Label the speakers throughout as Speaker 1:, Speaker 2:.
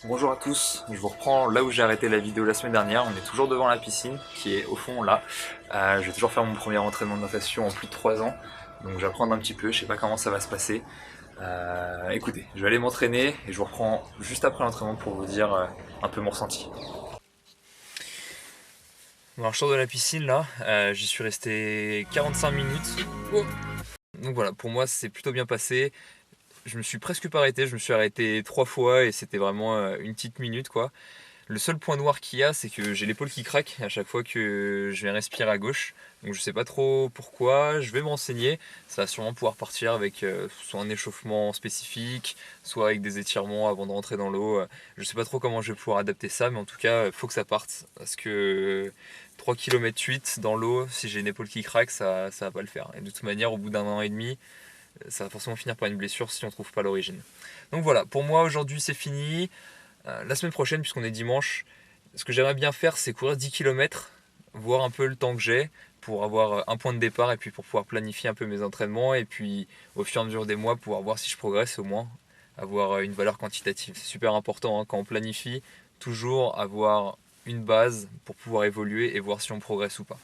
Speaker 1: Bonjour à tous, je vous reprends là où j'ai arrêté la vidéo la semaine dernière. On est toujours devant la piscine qui est au fond là. Je vais toujours faire mon premier entraînement de natation en plus de 3 ans. Donc j'apprends un petit peu, je sais pas comment ça va se passer. Écoutez, je vais aller m'entraîner et je vous reprends juste après l'entraînement pour vous dire un peu mon ressenti. Bon, alors je sors de la piscine là, j'y suis resté 45 minutes. Oh. Donc voilà, pour moi c'est plutôt bien passé. Je me suis presque pas arrêté, je me suis arrêté 3 fois et c'était vraiment une petite minute quoi. Le seul point noir qu'il y a, c'est que j'ai l'épaule qui craque à chaque fois que je vais respirer à gauche. Donc je sais pas trop pourquoi, je vais me renseigner. Ça va sûrement pouvoir partir avec soit un échauffement spécifique, soit avec des étirements avant de rentrer dans l'eau. Je sais pas trop comment je vais pouvoir adapter ça, mais en tout cas, il faut que ça parte. Parce que 3 km 8 dans l'eau, si j'ai une épaule qui craque, ça va pas le faire. Et de toute manière, au bout d'un an et demi, ça va forcément finir par une blessure si on trouve pas l'origine. Donc voilà, pour moi aujourd'hui c'est fini. La semaine prochaine, puisqu'on est dimanche, ce que j'aimerais bien faire, c'est courir 10 km, voir un peu le temps que j'ai pour avoir un point de départ et puis pour pouvoir planifier un peu mes entraînements et puis au fur et à mesure des mois pouvoir voir si je progresse au moins, avoir une valeur quantitative. C'est super important hein, quand on planifie, toujours avoir une base pour pouvoir évoluer et voir si on progresse ou pas.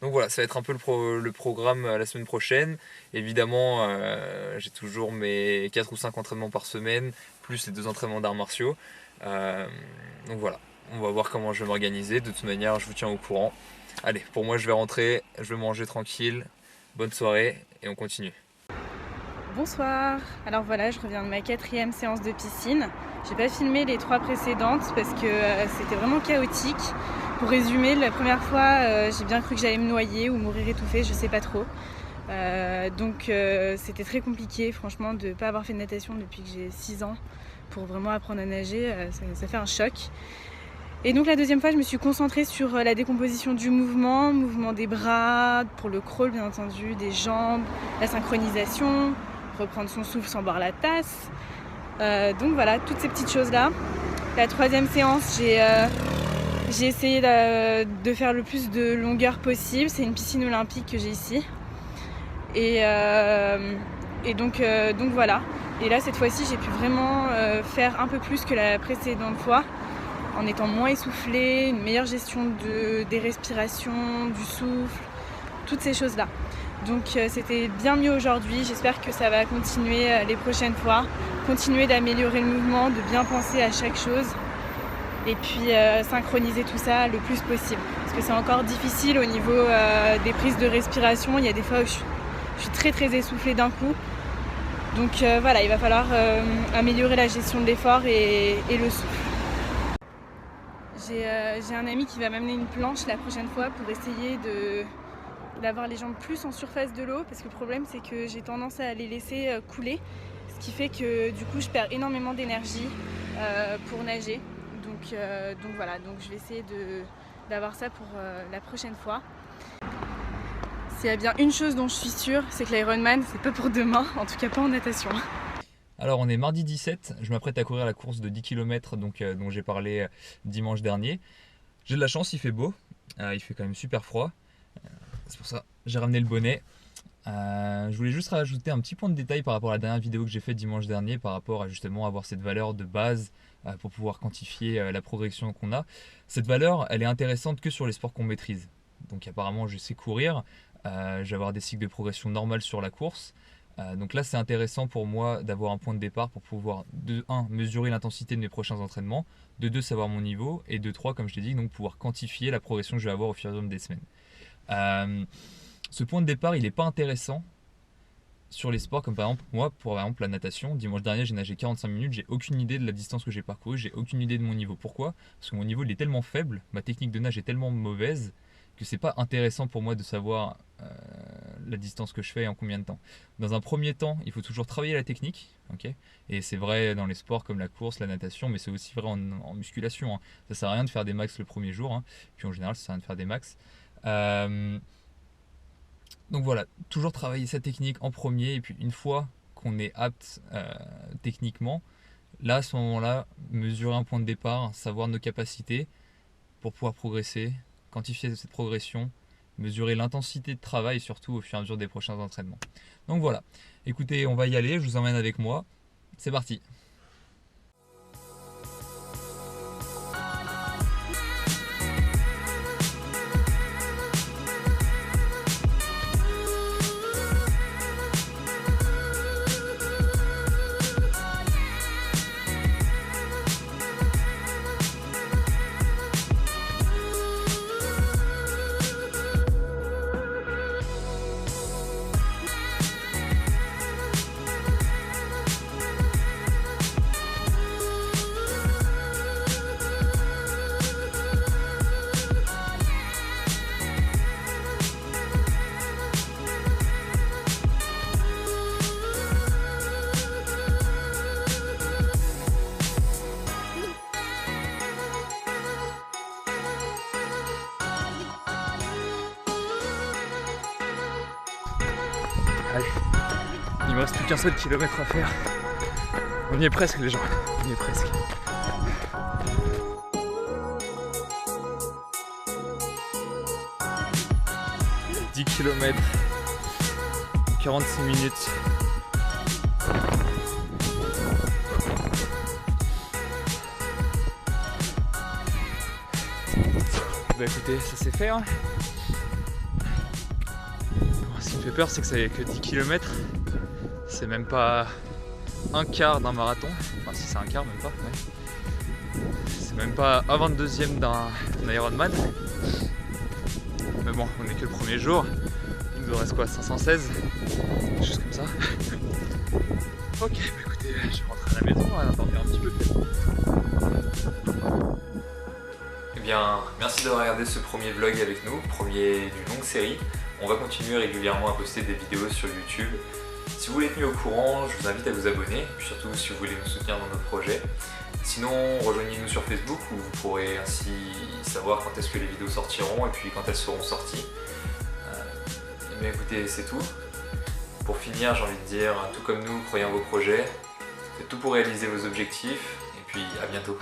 Speaker 1: Donc voilà, ça va être un peu le programme la semaine prochaine. Évidemment, j'ai toujours mes 4 ou 5 entraînements par semaine, plus les 2 entraînements d'arts martiaux. Euh, donc voilà, on va voir comment je vais m'organiser. De toute manière, je vous tiens au courant. Allez, pour moi, je vais rentrer, je vais manger tranquille. Bonne soirée et on continue.
Speaker 2: Bonsoir, alors voilà, je reviens de ma 4e séance de piscine. J'ai pas filmé les 3 précédentes parce que c'était vraiment chaotique. Pour résumer, la première fois, j'ai bien cru que j'allais me noyer ou mourir étouffée, je sais pas trop. Donc c'était très compliqué, franchement, de pas avoir fait de natation depuis que j'ai 6 ans. Pour vraiment apprendre à nager, ça fait un choc. Et donc la deuxième fois, je me suis concentrée sur la décomposition du mouvement des bras, pour le crawl bien entendu, des jambes, la synchronisation, reprendre son souffle sans boire la tasse. Donc voilà, toutes ces petites choses-là. La 3e séance, j'ai essayé de faire le plus de longueur possible. C'est une piscine olympique que j'ai ici. Et donc voilà. Et là, cette fois-ci, j'ai pu vraiment faire un peu plus que la précédente fois, en étant moins essoufflée, une meilleure gestion des respirations, du souffle, toutes ces choses-là. Donc c'était bien mieux aujourd'hui, j'espère que ça va continuer les prochaines fois, continuer d'améliorer le mouvement, de bien penser à chaque chose et puis synchroniser tout ça le plus possible. Parce que c'est encore difficile au niveau des prises de respiration, il y a des fois où je suis très très essoufflée d'un coup. Donc voilà, il va falloir améliorer la gestion de l'effort et le souffle. J'ai un ami qui va m'amener une planche la prochaine fois pour essayer d'avoir les jambes plus en surface de l'eau, parce que le problème c'est que j'ai tendance à les laisser couler, ce qui fait que du coup je perds énormément d'énergie pour nager. Donc voilà, donc je vais essayer d'avoir ça pour la prochaine fois. S'il y a bien une chose dont je suis sûre, c'est que l'Ironman c'est pas pour demain, en tout cas pas en natation.
Speaker 1: Alors on est mardi 17, je m'apprête à courir la course de 10 km dont j'ai parlé dimanche dernier. J'ai de la chance, il fait beau, il fait quand même super froid. C'est pour ça que j'ai ramené le bonnet. Je voulais juste rajouter un petit point de détail par rapport à la dernière vidéo que j'ai faite dimanche dernier, par rapport à justement avoir cette valeur de base pour pouvoir quantifier la progression qu'on a. Cette valeur, elle est intéressante que sur les sports qu'on maîtrise. Donc apparemment, je sais courir, je vais avoir des cycles de progression normales sur la course. Donc là, c'est intéressant pour moi d'avoir un point de départ pour pouvoir, de 1, mesurer l'intensité de mes prochains entraînements, de 2, savoir mon niveau, et de 3, comme je t'ai dit, donc pouvoir quantifier la progression que je vais avoir au fur et à mesure des semaines. Ce point de départ, il n'est pas intéressant sur les sports comme par exemple moi, pour par exemple la natation. Dimanche dernier, j'ai nagé 45 minutes, j'ai aucune idée de la distance que j'ai parcourue, j'ai aucune idée de mon niveau. Pourquoi? Parce que mon niveau il est tellement faible, ma technique de nage est tellement mauvaise que c'est pas intéressant pour moi de savoir la distance que je fais et en combien de temps. Dans un premier temps, il faut toujours travailler la technique, ok, et c'est vrai dans les sports comme la course, la natation, mais c'est aussi vrai en musculation. Hein. Ça sert à rien de faire des max le premier jour, hein. Puis en général, ça sert à rien de faire des max. Donc voilà, toujours travailler sa technique en premier, et puis une fois qu'on est apte techniquement, là à ce moment-là, mesurer un point de départ, savoir nos capacités pour pouvoir progresser, quantifier cette progression, mesurer l'intensité de travail surtout au fur et à mesure des prochains entraînements. Donc voilà, écoutez, on va y aller, je vous emmène avec moi, c'est parti. Il me reste plus qu'un seul kilomètre à faire. On y est presque les gens, on y est presque. « 10 km, 46 minutes. » Bah écoutez, ça c'est fait hein. Ce qui me fait peur c'est que ça y est que 10 km. C'est même pas un quart d'un marathon. Enfin si c'est un quart même pas. Ouais. C'est même pas un 22e d'un Ironman. Mais bon, on est que le premier jour. Il nous reste quoi, 516? Quelque chose comme ça. Ok, bah écoutez, je vais rentrer à la maison, on va dormir un petit peu peut-être. Eh bien, merci d'avoir regardé ce premier vlog avec nous, premier d'une longue série. On va continuer régulièrement à poster des vidéos sur YouTube. Si vous voulez être mis au courant, je vous invite à vous abonner, puis surtout si vous voulez nous soutenir dans nos projets. Sinon, rejoignez-nous sur Facebook où vous pourrez ainsi savoir quand est-ce que les vidéos sortiront et puis quand elles seront sorties. Mais écoutez, c'est tout. Pour finir, j'ai envie de dire, tout comme nous, croyez en vos projets, faites tout pour réaliser vos objectifs et puis à bientôt.